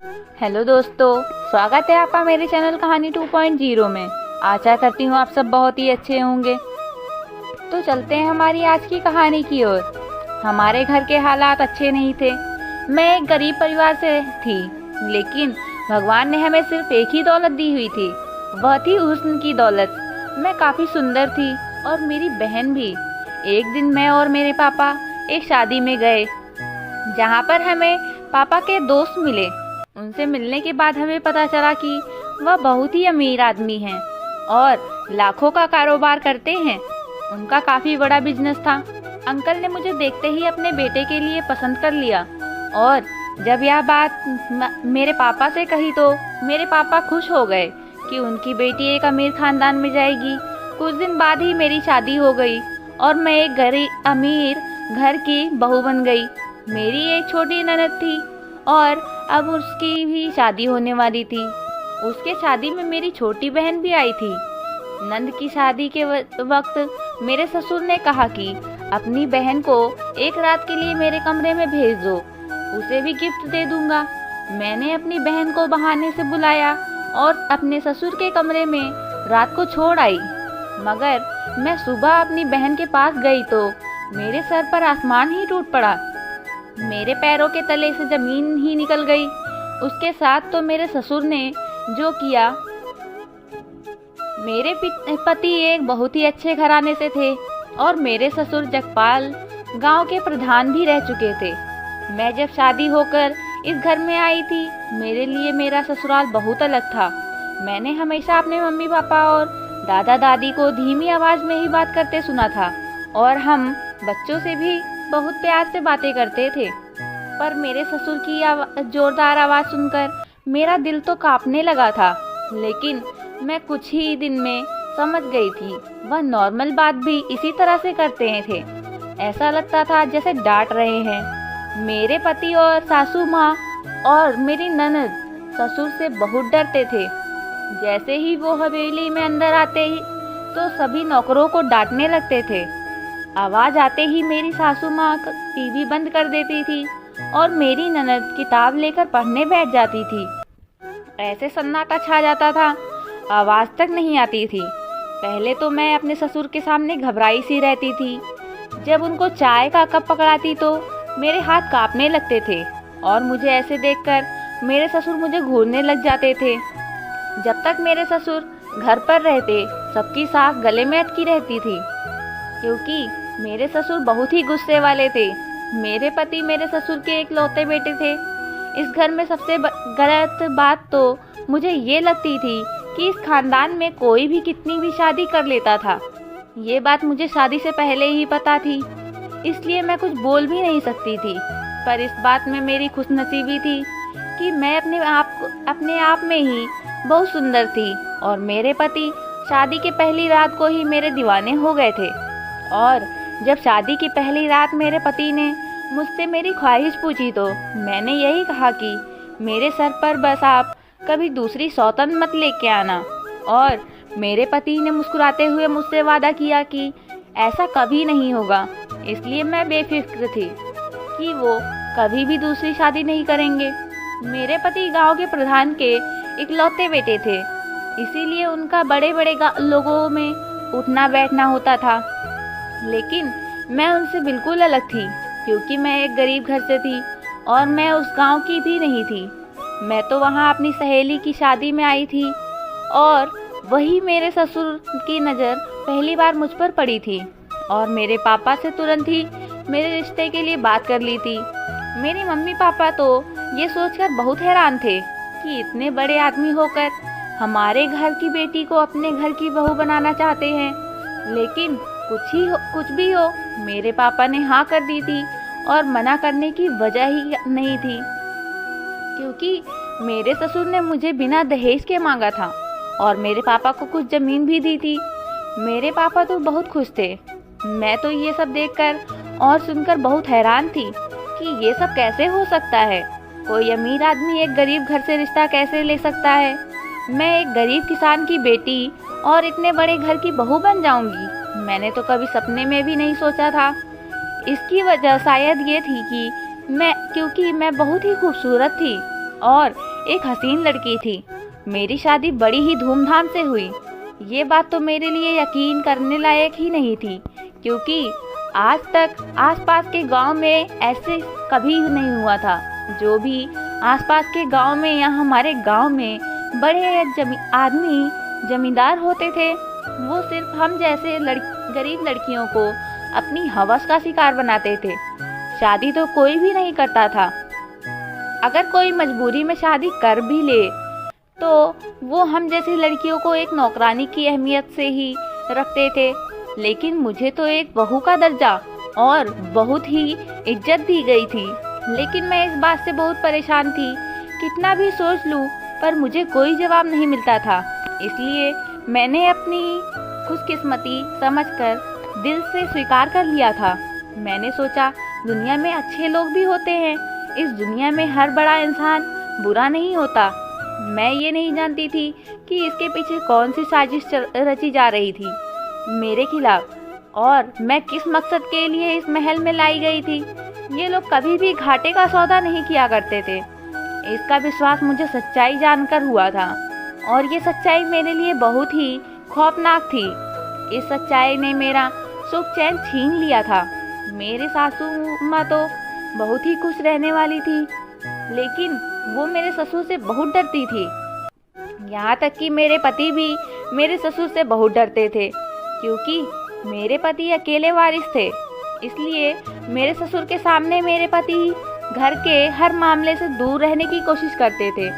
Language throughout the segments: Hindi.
हेलो दोस्तों, स्वागत है आपका मेरे चैनल कहानी 2.0 में। आशा करती हूँ आप सब बहुत ही अच्छे होंगे। तो चलते हैं हमारी आज की कहानी की ओर। हमारे घर के हालात अच्छे नहीं थे। मैं एक गरीब परिवार से थी, लेकिन भगवान ने हमें सिर्फ एक ही दौलत दी हुई थी, वह थी हुस्न की दौलत। मैं काफ़ी सुंदर थी और मेरी बहन भी। एक दिन मैं और मेरे पापा एक शादी में गए, जहाँ पर हमें पापा के दोस्त मिले। उनसे मिलने के बाद हमें पता चला कि वह बहुत ही अमीर आदमी हैं और लाखों का कारोबार करते हैं। उनका काफ़ी बड़ा बिजनेस था। अंकल ने मुझे देखते ही अपने बेटे के लिए पसंद कर लिया और जब यह बात मेरे पापा से कही तो मेरे पापा खुश हो गए कि उनकी बेटी एक अमीर खानदान में जाएगी। कुछ दिन बाद ही मेरी शादी हो गई और मैं एक गरीब अमीर घर की बहू बन गई। मेरी एक छोटी ननद थी और अब उसकी भी शादी होने वाली थी। उसके शादी में मेरी छोटी बहन भी आई थी। नंद की शादी के वक्त मेरे ससुर ने कहा कि अपनी बहन को एक रात के लिए मेरे कमरे में भेज दो, उसे भी गिफ्ट दे दूंगा। मैंने अपनी बहन को बहाने से बुलाया और अपने ससुर के कमरे में रात को छोड़ आई। मगर मैं सुबह अपनी बहन के पास गई तो मेरे सर पर आसमान ही टूट पड़ा। मेरे पैरों के तले से जमीन ही निकल गई। उसके साथ तो मेरे ससुर ने जो किया। मेरे पति एक बहुत ही अच्छे घराने से थे और मेरे ससुर जगपाल गांव के प्रधान भी रह चुके थे। मैं जब शादी होकर इस घर में आई थी, मेरे लिए मेरा ससुराल बहुत अलग था। मैंने हमेशा अपने मम्मी पापा और दादा दादी को धीमी आवाज़ में ही बात करते सुना था और हम बच्चों से भी बहुत प्यार से बातें करते थे। पर मेरे ससुर की जोरदार आवाज़ सुनकर मेरा दिल तो कांपने लगा था, लेकिन मैं कुछ ही दिन में समझ गई थी। वह नॉर्मल बात भी इसी तरह से करते थे। ऐसा लगता था जैसे डांट रहे हैं। मेरे पति और सासू माँ और मेरी ननद ससुर से बहुत डरते थे। जैसे ही वो हवेली में अंदर आते ही तो सभी नौकरों को डांटने लगते थे। आवाज़ आते ही मेरी सासू माँ टीवी बंद कर देती थी और मेरी ननद किताब लेकर पढ़ने बैठ जाती थी। ऐसे सन्नाटा छा जाता था, आवाज़ तक नहीं आती थी। पहले तो मैं अपने ससुर के सामने घबराई सी रहती थी। जब उनको चाय का कप पकड़ाती तो मेरे हाथ कांपने लगते थे और मुझे ऐसे देखकर मेरे ससुर मुझे घूरने लग जाते थे। जब तक मेरे ससुर घर पर रहते, सबकी सांस गले में अटकी रहती थी, क्योंकि मेरे ससुर बहुत ही गुस्से वाले थे। मेरे पति मेरे ससुर के इकलौते बेटे थे। इस घर में सबसे गलत बात तो मुझे ये लगती थी कि इस खानदान में कोई भी कितनी भी शादी कर लेता था। ये बात मुझे शादी से पहले ही पता थी, इसलिए मैं कुछ बोल भी नहीं सकती थी। पर इस बात में मेरी खुशनसीबी थी कि मैं अपने आप में ही बहुत सुंदर थी और मेरे पति शादी के पहली रात को ही मेरे दीवाने हो गए थे। और जब शादी की पहली रात मेरे पति ने मुझसे मेरी ख्वाहिश पूछी तो मैंने यही कहा कि मेरे सर पर बस आप कभी दूसरी सौतन मत लेके आना। और मेरे पति ने मुस्कुराते हुए मुझसे वादा किया कि ऐसा कभी नहीं होगा। इसलिए मैं बेफिक्र थी कि वो कभी भी दूसरी शादी नहीं करेंगे। मेरे पति गांव के प्रधान के इकलौते बेटे थे, इसीलिए उनका बड़े बड़े लोगों में उठना बैठना होता था। लेकिन मैं उनसे बिल्कुल अलग थी, क्योंकि मैं एक गरीब घर से थी और मैं उस गांव की भी नहीं थी। मैं तो वहां अपनी सहेली की शादी में आई थी और वही मेरे ससुर की नज़र पहली बार मुझ पर पड़ी थी और मेरे पापा से तुरंत ही मेरे रिश्ते के लिए बात कर ली थी। मेरी मम्मी पापा तो ये सोचकर बहुत हैरान थे कि इतने बड़े आदमी होकर हमारे घर की बेटी को अपने घर की बहू बनाना चाहते हैं। लेकिन कुछ भी हो, मेरे पापा ने हाँ कर दी थी और मना करने की वजह ही नहीं थी, क्योंकि मेरे ससुर ने मुझे बिना दहेज के मांगा था और मेरे पापा को कुछ ज़मीन भी दी थी। मेरे पापा तो बहुत खुश थे। मैं तो ये सब देखकर और सुनकर बहुत हैरान थी कि ये सब कैसे हो सकता है। कोई अमीर आदमी एक गरीब घर से रिश्ता कैसे ले सकता है। मैं एक गरीब किसान की बेटी और इतने बड़े घर की बहू बन जाऊंगी, मैंने तो कभी सपने में भी नहीं सोचा था। इसकी वजह शायद ये थी कि क्योंकि मैं बहुत ही खूबसूरत थी और एक हसीन लड़की थी। मेरी शादी बड़ी ही धूमधाम से हुई। ये बात तो मेरे लिए यकीन करने लायक ही नहीं थी, क्योंकि आज तक आसपास के गांव में ऐसे कभी नहीं हुआ था। जो भी आसपास के गांव में या हमारे गांव में बड़े जमींदार होते थे, वो सिर्फ हम जैसे गरीब लड़कियों को अपनी हवस का शिकार बनाते थे। शादी तो कोई भी नहीं करता था। अगर कोई मजबूरी में शादी कर भी ले तो वो हम जैसी लड़कियों को एक नौकरानी की अहमियत से ही रखते थे। लेकिन मुझे तो एक बहू का दर्जा और बहुत ही इज्जत दी गई थी। लेकिन मैं इस बात से बहुत परेशान थी। कितना भी सोच लूं पर मुझे कोई जवाब नहीं मिलता था। इसलिए मैंने अपनी खुशकिस्मती समझकर दिल से स्वीकार कर लिया था। मैंने सोचा दुनिया में अच्छे लोग भी होते हैं। इस दुनिया में हर बड़ा इंसान बुरा नहीं होता। मैं ये नहीं जानती थी कि इसके पीछे कौन सी साजिश रची जा रही थी मेरे खिलाफ, और मैं किस मकसद के लिए इस महल में लाई गई थी। ये लोग कभी भी घाटे का सौदा नहीं किया करते थे। इसका विश्वास मुझे सच्चाई जानकर हुआ था, और ये सच्चाई मेरे लिए बहुत ही खौफनाक थी। इस सच्चाई ने मेरा सुख चैन छीन लिया था। मेरी सासू माँ तो बहुत ही खुश रहने वाली थी, लेकिन वो मेरे ससुर से बहुत डरती थी। यहाँ तक कि मेरे पति भी मेरे ससुर से बहुत डरते थे, क्योंकि मेरे पति अकेले वारिस थे। इसलिए मेरे ससुर के सामने मेरे पति घर के हर मामले से दूर रहने की कोशिश करते थे।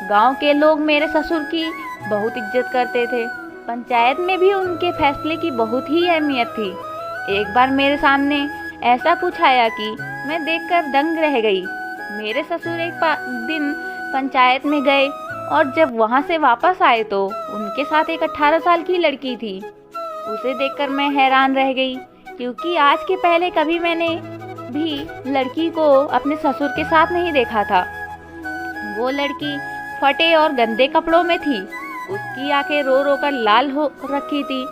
गांव के लोग मेरे ससुर की बहुत इज्जत करते थे। पंचायत में भी उनके फैसले की बहुत ही अहमियत थी। एक बार मेरे सामने ऐसा कुछ आया कि मैं देखकर दंग रह गई। मेरे ससुर एक दिन पंचायत में गए, और जब वहां से वापस आए तो उनके साथ एक 18 साल की लड़की थी। उसे देखकर मैं हैरान रह गई, क्योंकि आज के पहले कभी मैंने भी लड़की को अपने ससुर के साथ नहीं देखा था। वो लड़की फटे और गंदे कपड़ों में थी। उसकी आंखें रो रो कर लाल हो रखी थी।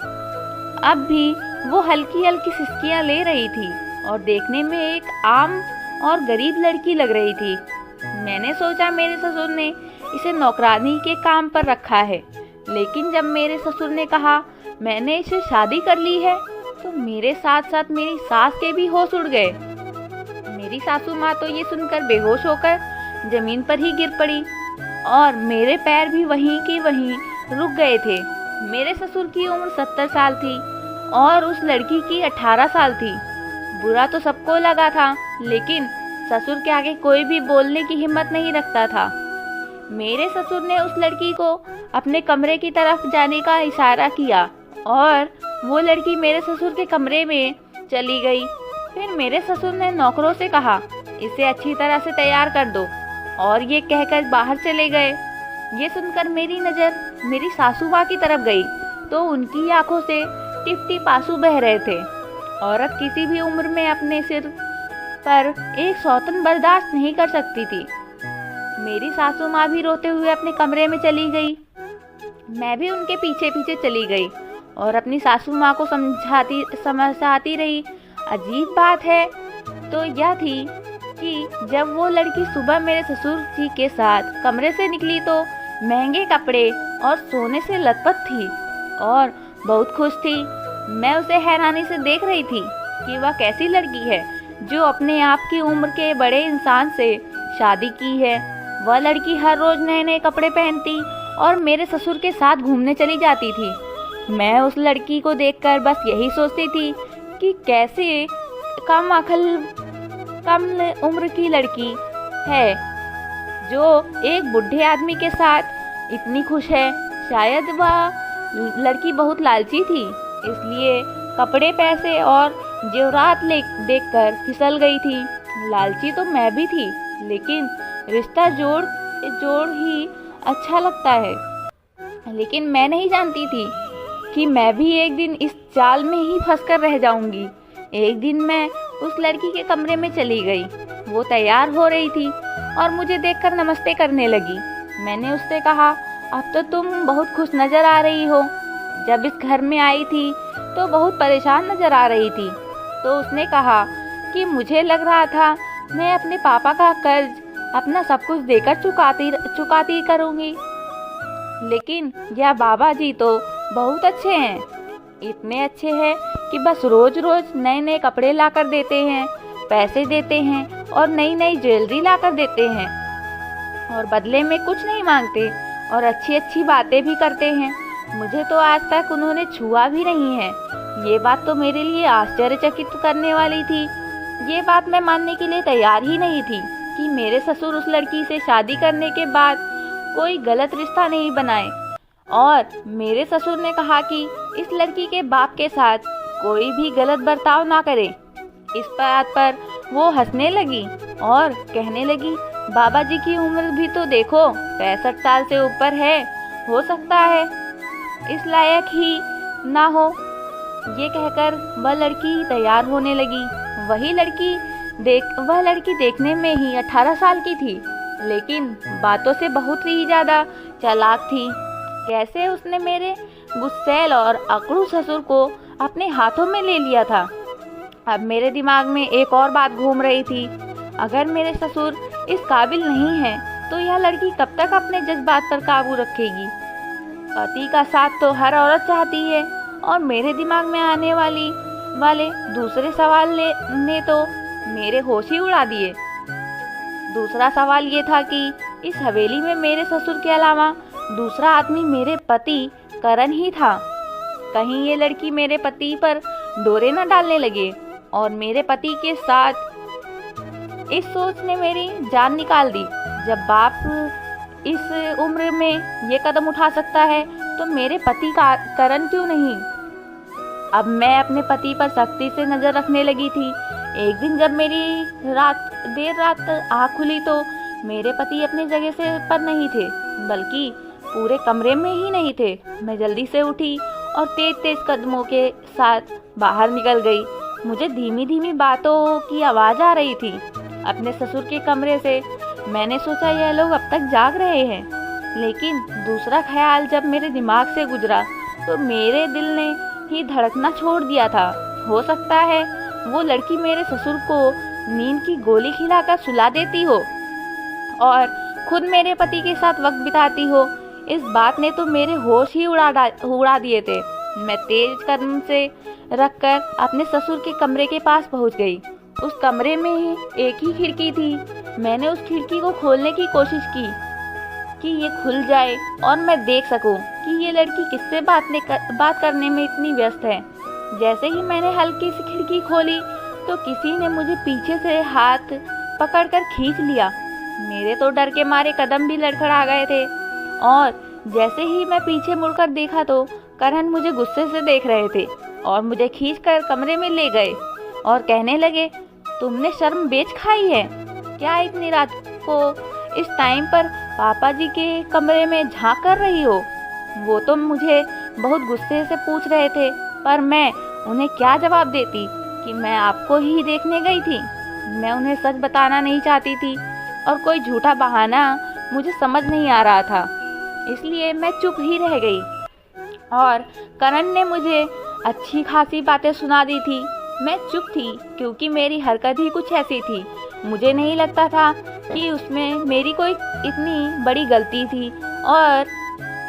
अब भी वो हल्की हल्की सिसकियां ले रही थी और देखने में एक आम और गरीब लड़की लग रही थी। मैंने सोचा मेरे ससुर ने इसे नौकरानी के काम पर रखा है। लेकिन जब मेरे ससुर ने कहा मैंने इसे शादी कर ली है, तो मेरे साथ साथ मेरी सास के भी होश उड़ गए। मेरी सासू माँ तो ये सुनकर बेहोश होकर जमीन पर ही गिर पड़ी, और मेरे पैर भी वहीं की वहीं रुक गए थे। मेरे ससुर की उम्र 70 साल थी और उस लड़की की 18 साल थी। बुरा तो सबको लगा था, लेकिन ससुर के आगे कोई भी बोलने की हिम्मत नहीं रखता था। मेरे ससुर ने उस लड़की को अपने कमरे की तरफ जाने का इशारा किया, और वो लड़की मेरे ससुर के कमरे में चली गई। फिर मेरे ससुर ने नौकरों से कहा इसे अच्छी तरह से तैयार कर दो, और ये कहकर बाहर चले गए। ये सुनकर मेरी नज़र मेरी सासू माँ की तरफ गई, तो उनकी आंखों से टिप टिप आंसू बह रहे थे। औरत किसी भी उम्र में अपने सिर पर एक सौतन बर्दाश्त नहीं कर सकती थी। मेरी सासू माँ भी रोते हुए अपने कमरे में चली गई। मैं भी उनके पीछे पीछे चली गई और अपनी सासू माँ को समझाती रही। अजीब बात है तो यह थी कि जब वो लड़की सुबह मेरे ससुर जी के साथ कमरे से निकली तो महंगे कपड़े और सोने से लथपथ थी और बहुत खुश थी। मैं उसे हैरानी से देख रही थी कि वह कैसी लड़की है जो अपने आप की उम्र के बड़े इंसान से शादी की है। वह लड़की हर रोज नए नए कपड़े पहनती और मेरे ससुर के साथ घूमने चली जाती थी। मैं उस लड़की को देखकर बस यही सोचती थी कि कैसे कम उम्र की लड़की है जो एक बूढ़े आदमी के साथ इतनी खुश है। शायद वह लड़की बहुत लालची थी, इसलिए कपड़े, पैसे और जेवरात देखकर फिसल गई थी। लालची तो मैं भी थी, लेकिन रिश्ता जोड़ ही अच्छा लगता है। लेकिन मैं नहीं जानती थी कि मैं भी एक दिन इस जाल में ही फंसकर रह जाऊंगी। एक दिन मैं उस लड़की के कमरे में चली गई। वो तैयार हो रही थी और मुझे देखकर नमस्ते करने लगी। मैंने उससे कहा, अब तो तुम बहुत खुश नज़र आ रही हो। जब इस घर में आई थी तो बहुत परेशान नज़र आ रही थी। तो उसने कहा कि मुझे लग रहा था मैं अपने पापा का कर्ज अपना सब कुछ देकर चुकाती करूँगी। लेकिन यह बाबा जी तो बहुत अच्छे हैं, इतने अच्छे हैं कि बस रोज रोज नए नए कपड़े लाकर देते हैं, पैसे देते हैं और नई नई ज्वेलरी लाकर देते हैं और बदले में कुछ नहीं मांगते और अच्छी अच्छी बातें भी करते हैं। मुझे तो आज तक उन्होंने छुआ भी नहीं है। ये बात तो मेरे लिए आश्चर्यचकित करने वाली थी। ये बात मैं मानने के लिए तैयार ही नहीं थी कि मेरे ससुर उस लड़की से शादी करने के बाद कोई गलत रिश्ता नहीं बनाए। और मेरे ससुर ने कहा कि इस लड़की के बाप के साथ कोई भी गलत बर्ताव ना करे। इस बात पर वो हंसने लगी और कहने लगी, बाबा जी की उम्र भी तो देखो, 65 साल से ऊपर है, हो सकता है इस लायक ही ना हो। ये कहकर वह लड़की तैयार होने लगी। वह लड़की देखने में ही 18 साल की थी, लेकिन बातों से बहुत ही ज़्यादा चालाक थी। कैसे उसने मेरे गुस्सैल और अकड़ू ससुर को अपने हाथों में ले लिया था। अब मेरे दिमाग में एक और बात घूम रही थी, अगर मेरे ससुर इस काबिल नहीं है तो यह लड़की कब तक अपने जज्बात पर काबू रखेगी। पति का साथ तो हर औरत चाहती है और मेरे दिमाग में आने वाले दूसरे सवाल ने तो मेरे होश ही उड़ा दिए। दूसरा सवाल ये था कि इस हवेली में मेरे ससुर के अलावा दूसरा आदमी मेरे पति करण ही था। कहीं ये लड़की मेरे पति पर डोरे न डालने लगे और मेरे पति के साथ। इस सोच ने मेरी जान निकाल दी। जब बाप इस उम्र में ये कदम उठा सकता है तो मेरे पति का करण क्यों नहीं। अब मैं अपने पति पर सख्ती से नज़र रखने लगी थी। एक दिन जब मेरी देर रात आँख खुली तो मेरे पति अपनी जगह से पर नहीं थे, बल्कि पूरे कमरे में ही नहीं थे। मैं जल्दी से उठी और तेज तेज कदमों के साथ बाहर निकल गई। मुझे धीमी धीमी बातों की आवाज़ आ रही थी अपने ससुर के कमरे से। मैंने सोचा यह लोग अब तक जाग रहे हैं, लेकिन दूसरा ख्याल जब मेरे दिमाग से गुजरा तो मेरे दिल ने ही धड़कना छोड़ दिया था। हो सकता है वो लड़की मेरे ससुर को नींद की गोली खिलाकर सुला देती हो और खुद मेरे पति के साथ वक्त बिताती हो। इस बात ने तो मेरे होश ही उड़ा दिए थे। मैं तेज कदम से रखकर अपने ससुर के कमरे के पास पहुंच गई। उस कमरे में ही एक ही खिड़की थी। मैंने उस खिड़की को खोलने की कोशिश की कि ये खुल जाए और मैं देख सकूं कि ये लड़की किससे बात करने में इतनी व्यस्त है। जैसे ही मैंने हल्की सी खिड़की खोली तो किसी ने मुझे पीछे से हाथ पकड़कर खींच लिया। मेरे तो डर के मारे कदम भी लड़खड़ा गए थे और जैसे ही मैं पीछे मुड़कर देखा तो करण मुझे गुस्से से देख रहे थे और मुझे खींचकर कमरे में ले गए और कहने लगे, तुमने शर्म बेच खाई है क्या? इतनी रात को इस टाइम पर पापा जी के कमरे में झांक कर रही हो? वो तो मुझे बहुत गुस्से से पूछ रहे थे, पर मैं उन्हें क्या जवाब देती कि मैं आपको ही देखने गई थी। मैं उन्हें सच बताना नहीं चाहती थी और कोई झूठा बहाना मुझे समझ नहीं आ रहा था, इसलिए मैं चुप ही रह गई। और करण ने मुझे अच्छी खासी बातें सुना दी थी। मैं चुप थी क्योंकि मेरी हरकत ही कुछ ऐसी थी। मुझे नहीं लगता था कि उसमें मेरी कोई इतनी बड़ी गलती थी। और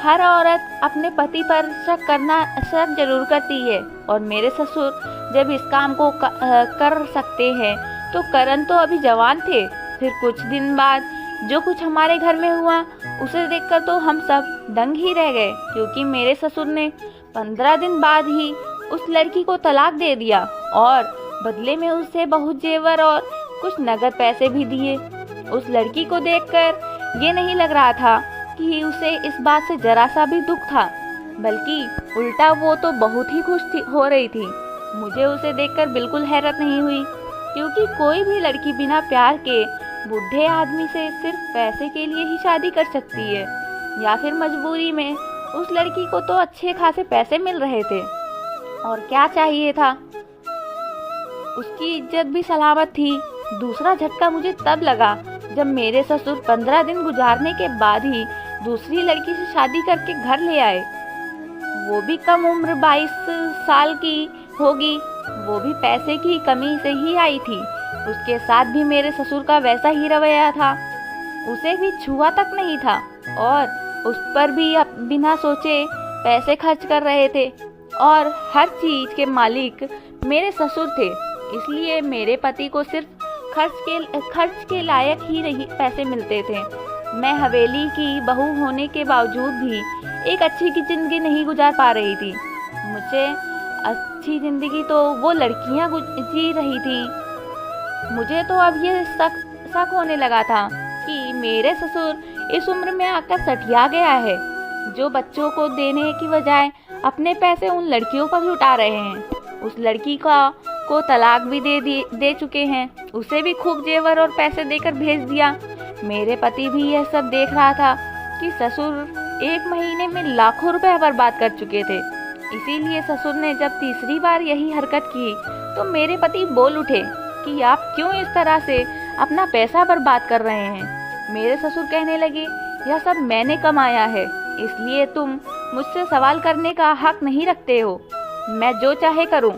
हर औरत अपने पति पर शक जरूर करती है और मेरे ससुर जब इस काम को कर सकते हैं तो करण तो अभी जवान थे। फिर कुछ दिन बाद जो कुछ हमारे घर में हुआ उसे देखकर तो हम सब दंग ही रह गए, क्योंकि मेरे ससुर ने 15 दिन बाद ही उस लड़की को तलाक दे दिया और बदले में उसे बहुत जेवर और कुछ नगद पैसे भी दिए। उस लड़की को देखकर ये नहीं लग रहा था कि उसे इस बात से जरा सा भी दुख था, बल्कि उल्टा वो तो बहुत ही खुश हो रही थी। मुझे उसे देखकर बिल्कुल हैरत नहीं हुई, क्योंकि कोई भी लड़की बिना प्यार के बूढ़े आदमी से सिर्फ पैसे के लिए ही शादी कर सकती है, या फिर मजबूरी में। उस लड़की को तो अच्छे खासे पैसे मिल रहे थे और क्या चाहिए था, उसकी इज्जत भी सलामत थी। दूसरा झटका मुझे तब लगा जब मेरे ससुर 15 दिन गुजारने के बाद ही दूसरी लड़की से शादी करके घर ले आए। वो भी कम उम्र 22 साल की होगी, वो भी पैसे की कमी से ही आई थी। उसके साथ भी मेरे ससुर का वैसा ही रवैया था। उसे भी छुआ तक नहीं था और उस पर भी बिना सोचे पैसे खर्च कर रहे थे। और हर चीज़ के मालिक मेरे ससुर थे, इसलिए मेरे पति को सिर्फ खर्च के लायक ही नहीं पैसे मिलते थे। मैं हवेली की बहू होने के बावजूद भी एक अच्छी की ज़िंदगी नहीं गुजार पा रही थी। मुझे अच्छी ज़िंदगी तो वो लड़कियां जी रही थी। मुझे तो अब ये शक होने लगा था कि मेरे ससुर इस उम्र में आकर सठिया गया है, जो बच्चों को देने की बजाय अपने पैसे उन लड़कियों पर लुटा रहे हैं। उस लड़की को तलाक भी दे चुके हैं, उसे भी खूब जेवर और पैसे देकर भेज दिया। मेरे पति भी यह सब देख रहा था कि ससुर एक महीने में लाखों रुपए बर्बाद कर चुके थे। इसीलिए ससुर ने जब तीसरी बार यही हरकत की तो मेरे पति बोल उठे कि आप क्यों इस तरह से अपना पैसा बर्बाद कर रहे हैं। मेरे ससुर कहने लगे, यह सब मैंने कमाया है, इसलिए तुम मुझसे सवाल करने का हक नहीं रखते हो, मैं जो चाहे करूं।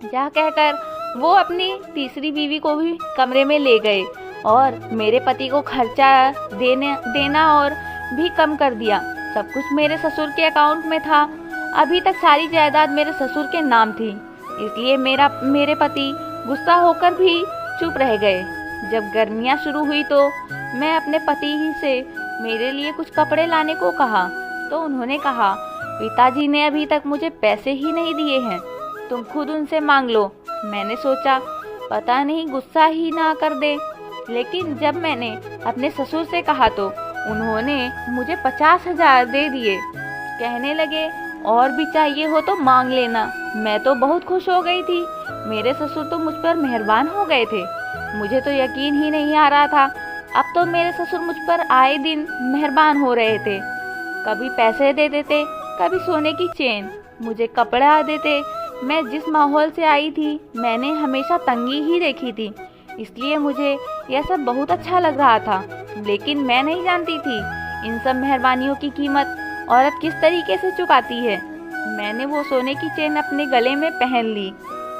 यह कहकर वो अपनी तीसरी बीवी को भी कमरे में ले गए और मेरे पति को खर्चा देना और भी कम कर दिया। सब कुछ मेरे ससुर के अकाउंट में था। अभी तक सारी जायदाद मेरे ससुर के नाम थी, इसलिए मेरे पति गुस्सा होकर भी चुप रह गए। जब गर्मियाँ शुरू हुई तो मैं अपने पति ही से मेरे लिए कुछ कपड़े लाने को कहा तो उन्होंने कहा, पिताजी ने अभी तक मुझे पैसे ही नहीं दिए हैं, तुम खुद उनसे मांग लो। मैंने सोचा पता नहीं गुस्सा ही ना कर दे, लेकिन जब मैंने अपने ससुर से कहा तो उन्होंने मुझे 50,000 दे दिए। कहने लगे और भी चाहिए हो तो मांग लेना। मैं तो बहुत खुश हो गई थी, मेरे ससुर तो मुझ पर मेहरबान हो गए थे। मुझे तो यकीन ही नहीं आ रहा था, अब तो मेरे ससुर मुझ पर आए दिन मेहरबान हो रहे थे। कभी पैसे दे देते, कभी सोने की चेन, मुझे कपड़ा देते। मैं जिस माहौल से आई थी मैंने हमेशा तंगी ही देखी थी, इसलिए मुझे यह सब बहुत अच्छा लग रहा था। लेकिन मैं नहीं जानती थी इन सब मेहरबानियों की कीमत औरत किस तरीके से चुकाती है। मैंने वो सोने की चेन अपने गले में पहन ली।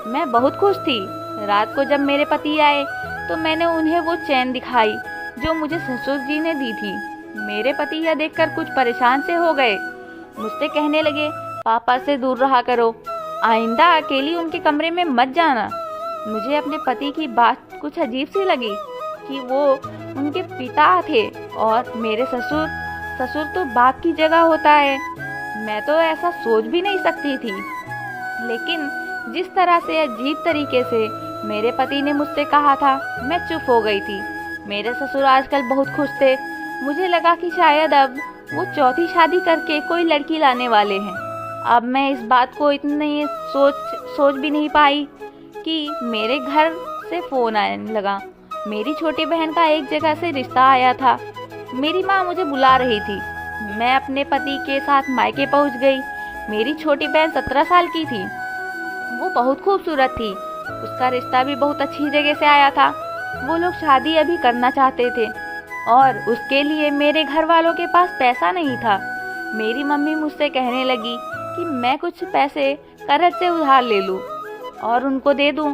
मैं बहुत खुश थी। रात को जब मेरे पति आए तो मैंने उन्हें वो चेन दिखाई जो मुझे ससुर जी ने दी थी। मेरे पति यह देखकर कुछ परेशान से हो गए। मुझसे कहने लगे, पापा से दूर रहा करो, आइंदा अकेली उनके कमरे में मत जाना। मुझे अपने पति की बात कुछ अजीब सी लगी कि वो उनके पिता थे और मेरे ससुर तो बाप की जगह होता है। मैं तो ऐसा सोच भी नहीं सकती थी। लेकिन जिस तरह से अजीब तरीके से मेरे पति ने मुझसे कहा था, मैं चुप हो गई थी। मेरे ससुर आजकल बहुत खुश थे। मुझे लगा कि शायद अब वो चौथी शादी करके कोई लड़की लाने वाले हैं। अब मैं इस बात को इतनी सोच भी नहीं पाई कि मेरे घर से फ़ोन आने लगा। मेरी छोटी बहन का एक जगह से रिश्ता आया था। मेरी माँ मुझे बुला रही थी। मैं अपने पति के साथ मायके पहुँच गई। मेरी छोटी बहन 17 साल की थी। वो बहुत खूबसूरत थी। उसका रिश्ता भी बहुत अच्छी जगह से आया था। वो लोग शादी अभी करना चाहते थे और उसके लिए मेरे घर वालों के पास पैसा नहीं था। मेरी मम्मी मुझसे कहने लगी कि मैं कुछ पैसे करण से उधार ले लूं और उनको दे दूं,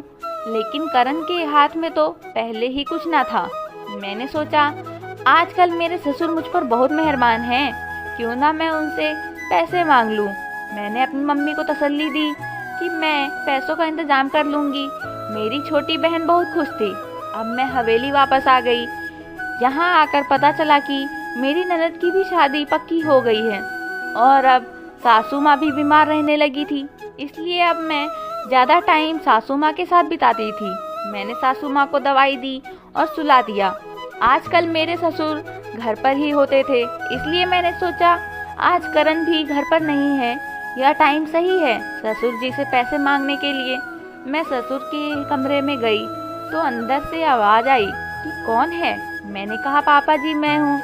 लेकिन करण के हाथ में तो पहले ही कुछ ना था। मैंने सोचा आजकल मेरे ससुर मुझ पर बहुत मेहरबान हैं, क्यों ना मैं उनसे पैसे मांग लूं। मैंने अपनी मम्मी को तसल्ली दी कि मैं पैसों का इंतजाम कर लूँगी। मेरी छोटी बहन बहुत खुश थी। अब मैं हवेली वापस आ गई। यहाँ आकर पता चला कि मेरी ननद की भी शादी पक्की हो गई है और अब सासू माँ भी बीमार रहने लगी थी, इसलिए अब मैं ज़्यादा टाइम सासू माँ के साथ बिताती थी। मैंने सासू माँ को दवाई दी और सुला दिया। आजकल मेरे ससुर घर पर ही होते थे, इसलिए मैंने सोचा आज करण भी घर पर नहीं है, यह टाइम सही है ससुर जी से पैसे मांगने के लिए। मैं ससुर के कमरे में गई तो अंदर से आवाज़ आई कि कौन है। मैंने कहा पापा जी मैं हूँ।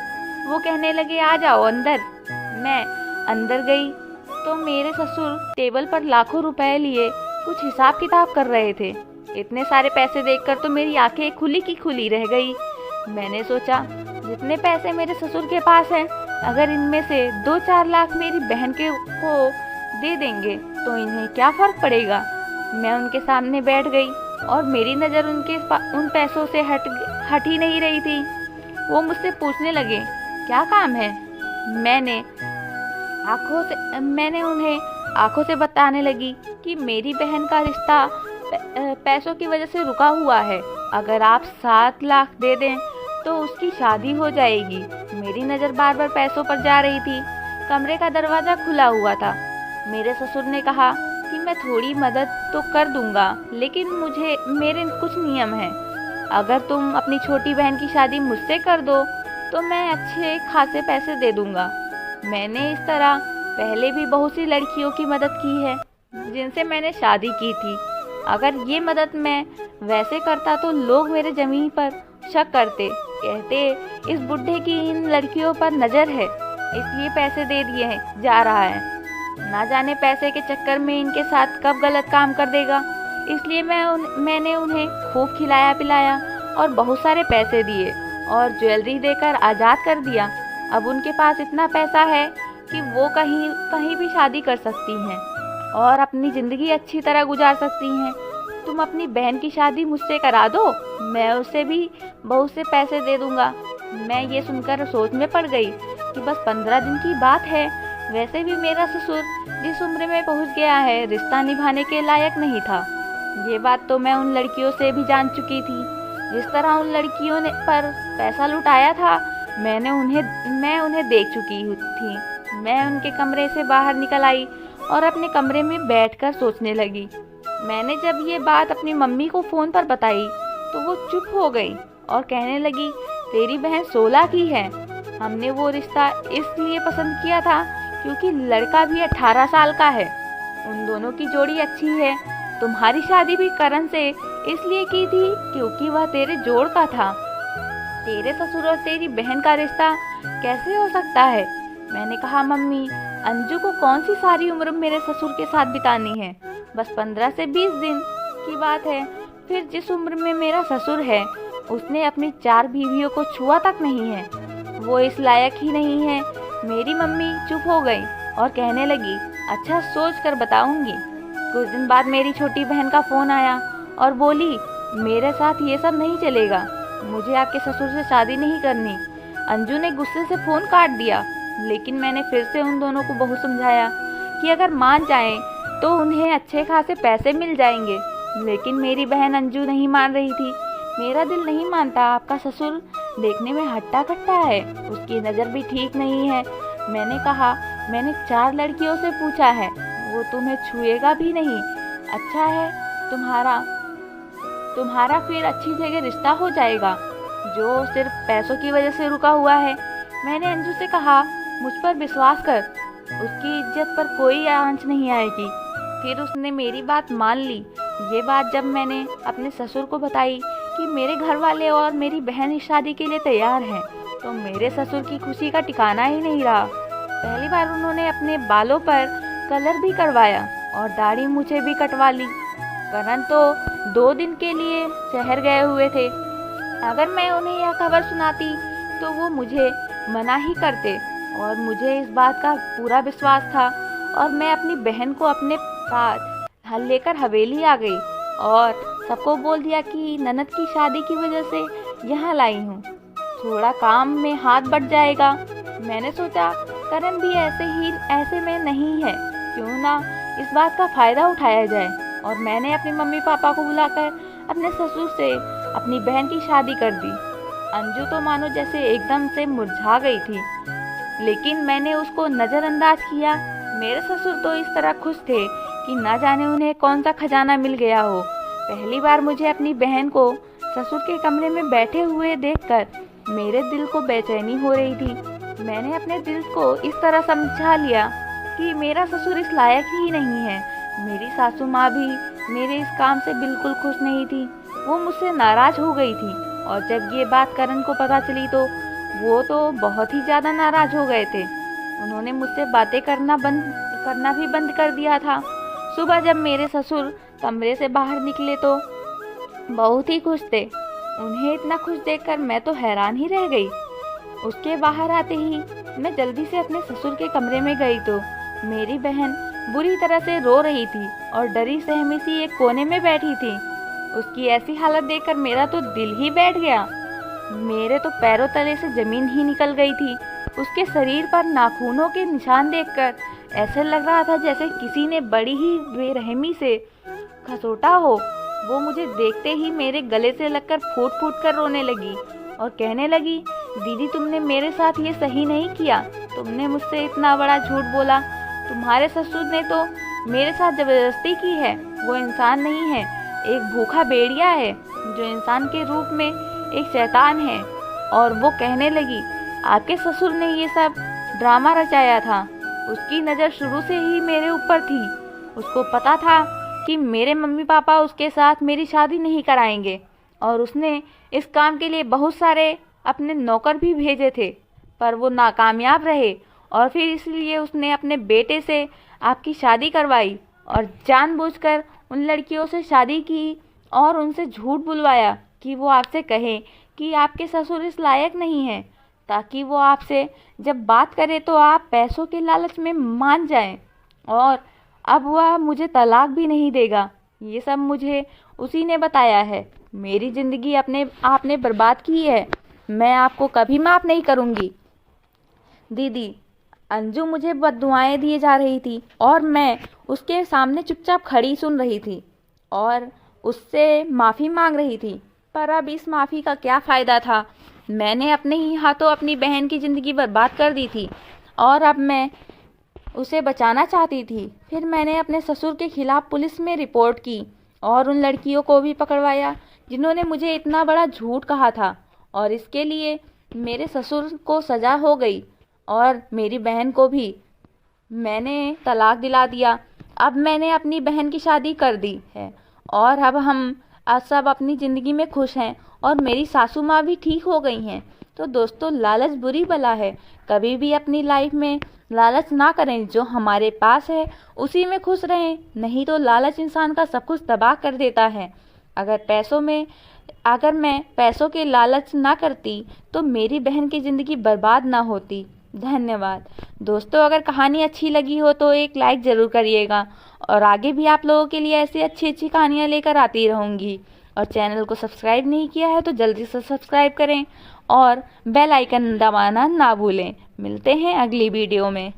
वो कहने लगे आ जाओ अंदर। मैं अंदर गई तो मेरे ससुर टेबल पर लाखों रुपए लिए कुछ हिसाब किताब कर रहे थे। इतने सारे पैसे देखकर तो मेरी आंखें खुली की खुली रह गई। मैंने सोचा जितने पैसे मेरे ससुर के पास हैं, अगर इनमें से 2-4 लाख मेरी बहन को दे देंगे तो इन्हें क्या फ़र्क पड़ेगा। मैं उनके सामने बैठ गई और मेरी नज़र उन पैसों से हट ही नहीं रही थी। वो मुझसे पूछने लगे, क्या काम है? मैंने उन्हें आंखों से बताने लगी कि मेरी बहन का रिश्ता पैसों की वजह से रुका हुआ है। अगर आप 7 लाख दे दें तो उसकी शादी हो जाएगी। मेरी नज़र बार बार पैसों पर जा रही थी। कमरे का दरवाज़ा खुला हुआ था। मेरे ससुर ने कहा कि मैं थोड़ी मदद तो कर दूंगा, लेकिन मेरे कुछ नियम हैं। अगर तुम अपनी छोटी बहन की शादी मुझसे कर दो तो मैं अच्छे खासे पैसे दे दूंगा। मैंने इस तरह पहले भी बहुत सी लड़कियों की मदद की है जिनसे मैंने शादी की थी। अगर ये मदद मैं वैसे करता तो लोग मेरे ज़मीन पर शक करते, कहते इस बुढ़े की इन लड़कियों पर नज़र है, इसलिए पैसे दे दिए जा रहा है। ना जाने पैसे के चक्कर में इनके साथ कब गलत काम कर देगा। इसलिए मैंने उन्हें खूब खिलाया पिलाया और बहुत सारे पैसे दिए और ज्वेलरी देकर आज़ाद कर दिया। अब उनके पास इतना पैसा है कि वो कहीं भी शादी कर सकती हैं और अपनी ज़िंदगी अच्छी तरह गुजार सकती हैं। तुम अपनी बहन की शादी मुझसे करा दो, मैं उसे भी बहुत से पैसे दे दूंगा। मैं ये सुनकर सोच में पड़ गई कि बस 15 दिन की बात है। वैसे भी मेरा ससुर जिस उम्र में पहुंच गया है, रिश्ता निभाने के लायक नहीं था। ये बात तो मैं उन लड़कियों से भी जान चुकी थी। जिस तरह उन लड़कियों ने पर पैसा लुटाया था, मैं उन्हें देख चुकी थी। मैं उनके कमरे से बाहर निकल आई और अपने कमरे में बैठकर सोचने लगी। मैंने जब ये बात अपनी मम्मी को फ़ोन पर बताई तो वो चुप हो गई और कहने लगी, तेरी बहन 16 की है। हमने वो रिश्ता इसलिए पसंद किया था क्योंकि लड़का भी 18 साल का है। उन दोनों की जोड़ी अच्छी है। तुम्हारी शादी भी करण से इसलिए की थी क्योंकि वह तेरे जोड़ का था। तेरे ससुर और तेरी बहन का रिश्ता कैसे हो सकता है? मैंने कहा, मम्मी, अंजू को कौन सी सारी उम्र मेरे ससुर के साथ बितानी है? बस 15 से 20 दिन की बात है। फिर जिस उम्र में मेरा ससुर है, उसने अपनी 4 बीवियों को छुआ तक नहीं है। वो इस लायक ही नहीं है। मेरी मम्मी चुप हो गई और कहने लगी, अच्छा सोच कर बताऊंगी। कुछ दिन बाद मेरी छोटी बहन का फ़ोन आया और बोली, मेरे साथ ये सब नहीं चलेगा, मुझे आपके ससुर से शादी नहीं करनी। अंजू ने गुस्से से फ़ोन काट दिया, लेकिन मैंने फिर से उन दोनों को बहुत समझाया कि अगर मान जाएं तो उन्हें अच्छे खासे पैसे मिल जाएंगे। लेकिन मेरी बहन अंजू नहीं मान रही थी। मेरा दिल नहीं मानता, आपका ससुर देखने में हट्टा कट्टा है, उसकी नज़र भी ठीक नहीं है। मैंने कहा, मैंने 4 लड़कियों से पूछा है, वो तुम्हें छुएगा भी नहीं। अच्छा है तुम्हारा फिर अच्छी जगह रिश्ता हो जाएगा, जो सिर्फ पैसों की वजह से रुका हुआ है। मैंने अंजू से कहा, मुझ पर विश्वास कर, उसकी इज्जत पर कोई आंच नहीं आएगी। फिर उसने मेरी बात मान ली। ये बात जब मैंने अपने ससुर को बताई कि मेरे घर वाले और मेरी बहन इस शादी के लिए तैयार हैं, तो मेरे ससुर की खुशी का ठिकाना ही नहीं रहा। पहली बार उन्होंने अपने बालों पर कलर भी करवाया और दाढ़ी मूछें भी कटवा ली। करण तो 2 दिन के लिए शहर गए हुए थे। अगर मैं उन्हें यह खबर सुनाती तो वो मुझे मना ही करते, और मुझे इस बात का पूरा विश्वास था। और मैं अपनी बहन को अपने साथ लेकर हवेली आ गई और सबको बोल दिया कि ननद की शादी की वजह से यहाँ लाई हूँ। थोड़ा काम में हाथ बट जाएगा। मैंने सोचा करण भी ऐसे में नहीं है, क्यों ना इस बात का फ़ायदा उठाया जाए। और मैंने अपनी मम्मी पापा को बुलाकर अपने ससुर से अपनी बहन की शादी कर दी। अंजू तो मानो जैसे एकदम से मुरझा गई थी, लेकिन मैंने उसको नज़रअंदाज किया। मेरे ससुर तो इस तरह खुश थे कि ना जाने उन्हें कौन सा खजाना मिल गया हो। पहली बार मुझे अपनी बहन को ससुर के कमरे में बैठे हुए देखकर मेरे दिल को बेचैनी हो रही थी। मैंने अपने दिल को इस तरह समझा लिया कि मेरा ससुर इस लायक ही नहीं है। मेरी सासू माँ भी मेरे इस काम से बिल्कुल खुश नहीं थी। वो मुझसे नाराज़ हो गई थी, और जब ये बात करण को पता चली तो वो तो बहुत ही ज़्यादा नाराज़ हो गए थे। उन्होंने मुझसे बातें करना भी बंद कर दिया था। सुबह जब मेरे ससुर कमरे से बाहर निकले तो बहुत ही खुश थे। उन्हें इतना खुश देखकर मैं तो हैरान ही रह गई। उसके बाहर आते ही मैं जल्दी से अपने ससुर के कमरे में गई तो मेरी बहन बुरी तरह से रो रही थी और डरी सहमी सी एक कोने में बैठी थी। उसकी ऐसी हालत देखकर मेरा तो दिल ही बैठ गया। मेरे तो पैरों तले से ज़मीन ही निकल गई थी। उसके शरीर पर नाखूनों के निशान देखकर ऐसे लग रहा था जैसे किसी ने बड़ी ही बेरहमी से खसोटा हो। वो मुझे देखते ही मेरे गले से लगकर फूट फूट कर रोने लगी और कहने लगी, दीदी तुमने मेरे साथ ये सही नहीं किया, तुमने मुझसे इतना बड़ा झूठ बोला। तुम्हारे ससुर ने तो मेरे साथ ज़बरदस्ती की है। वो इंसान नहीं है, एक भूखा भेड़िया है जो इंसान के रूप में एक शैतान है। और वो कहने लगी, आपके ससुर ने ये सब ड्रामा रचाया था। उसकी नज़र शुरू से ही मेरे ऊपर थी। उसको पता था कि मेरे मम्मी पापा उसके साथ मेरी शादी नहीं कराएंगे और उसने इस काम के लिए बहुत सारे अपने नौकर भी भेजे थे, पर वो नाकामयाब रहे। और फिर इसलिए उसने अपने बेटे से आपकी शादी करवाई और जानबूझकर उन लड़कियों से शादी की और उनसे झूठ बुलवाया कि वो आपसे कहें कि आपके ससुर इस लायक नहीं हैं, ताकि वो आपसे जब बात करे तो आप पैसों के लालच में मान जाएं। और अब वह मुझे तलाक भी नहीं देगा। ये सब मुझे उसी ने बताया है। मेरी ज़िंदगी आपने बर्बाद की है। मैं आपको कभी माफ़ नहीं करूँगी। दीदी, अंजू मुझे बद्दुआएं दिए जा रही थी और मैं उसके सामने चुपचाप खड़ी सुन रही थी और उससे माफ़ी मांग रही थी। पर अब इस माफ़ी का क्या फ़ायदा था? मैंने अपने ही हाथों अपनी बहन की ज़िंदगी बर्बाद कर दी थी और अब मैं उसे बचाना चाहती थी। फिर मैंने अपने ससुर के खिलाफ़ पुलिस में रिपोर्ट की और उन लड़कियों को भी पकड़वाया जिन्होंने मुझे इतना बड़ा झूठ कहा था। और इसके लिए मेरे ससुर को सज़ा हो गई और मेरी बहन को भी मैंने तलाक दिला दिया। अब मैंने अपनी बहन की शादी कर दी है और अब हम सब अपनी ज़िंदगी में खुश हैं और मेरी सासू माँ भी ठीक हो गई हैं। तो दोस्तों, लालच बुरी बला है। कभी भी अपनी लाइफ में लालच ना करें। जो हमारे पास है उसी में खुश रहें, नहीं तो लालच इंसान का सब कुछ तबाह कर देता है। अगर मैं पैसों के लालच ना करती तो मेरी बहन की ज़िंदगी बर्बाद ना होती। धन्यवाद दोस्तों। अगर कहानी अच्छी लगी हो तो एक लाइक ज़रूर करिएगा और आगे भी आप लोगों के लिए ऐसी अच्छी अच्छी कहानियाँ लेकर आती रहूँगी। और चैनल को सब्सक्राइब नहीं किया है तो जल्दी से सब्सक्राइब करें और बेल आइकन दबाना ना भूलें। मिलते हैं अगली वीडियो में।